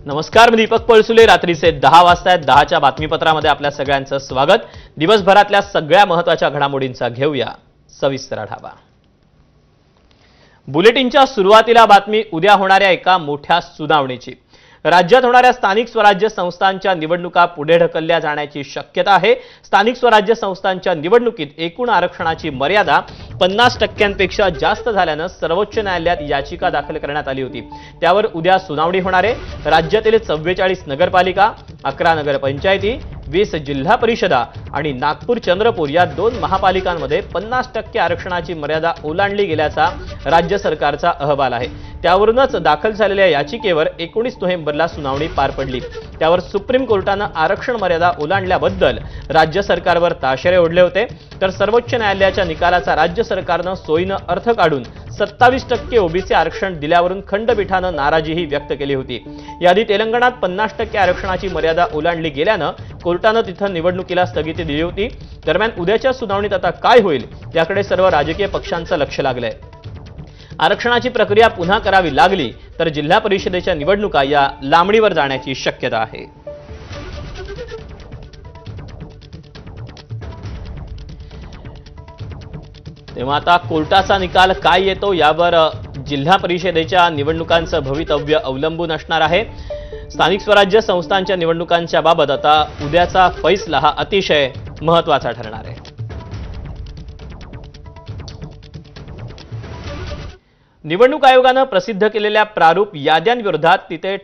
नमस्कार, मी दीपक पळसुले। रात्रीचे 10 वाजता आहेत। 10च्या बातमीपत्रामध्ये आपल्या सगळ्यांचं स्वागत। दिवसभरातल्या सगळ्या महत्त्वाच्या घडामोडींचा घेऊया सविस्तर आढावा। बुलेटिनच्या सुरुवातीला बातमी उद्या होणाऱ्या एका मोठ्या सुनावणीची। राज्यात होणाऱ्या स्थानिक स्वराज्य संस्थांच्या निवडणुका पुढे ढकलल्या जाण्याची शक्यता आहे। स्थानिक स्वराज्य संस्थांच्या निवडणुकीत एकूण आरक्षणाची मर्यादा 50% जास्त झाल्याने सर्वोच्च न्यायालयात याचिका दाखल करण्यात आली होती। त्यावर उद्या सुनावणी होणार आहे। राज्यातील 44 नगरपालिका, 11 नगरपंचायती, 20 जिल्हा परिषदा आणि नागपूर चंद्रपूर या 2 महापालिकांमध्ये 50% आरक्षणाची मर्यादा ओलांडली गेल्याचा राज्य सरकारचा अहवाल आहे। त्यावरूनच दाखल झालेल्या याचिकेवर 19 नोव्हेंबरला सुनावणी पार पडली। त्यावर सुप्रीम कोर्टाने आरक्षण मर्यादा ओलांडल्याबद्दल राज्य सरकारवर ताशेरे ओढले होते। तर सर्वोच्च न्यायालयाच्या निकालाचा राज्य सरकारने सोयीने अर्थ काढून 27% ओबीसी आरक्षण दिल्यावरून खंडपीठाने नाराजीही व्यक्त केली होती। याआधी तेलंगणात 50% आरक्षणाची मर्यादा ओलांडली गेल्याने कोर्टाने तिथे निवडणुकीला स्थगिती दिली होती। दरम्यान उद्याच्या सुनावणीत आता काय होईल याकडे सर्व राजकीय पक्षांचं लक्ष लागलंय। आरक्षणाची प्रक्रिया पुन्हा करावी लागली तर जिल्हा परिषदेच्या निवडणुका या लांबणीवर जाण्याची शक्यता आहे। तेव्हा आता कोर्टाचा निकाल काय येतो यावर जिल्हा परिषदेच्या निवडणुकांचं भवितव्य अवलंबून असणार आहे। स्थानिक स्वराज्य संस्थांच्या निवडणुकांच्या बाबत आता उद्याचा फैसला हा अतिशय महत्त्वाचा ठरणार आहे। निवडणूक आयोगाने प्रसिद्ध केलेल्या प्रारूप याद्यांविरोधात तिथे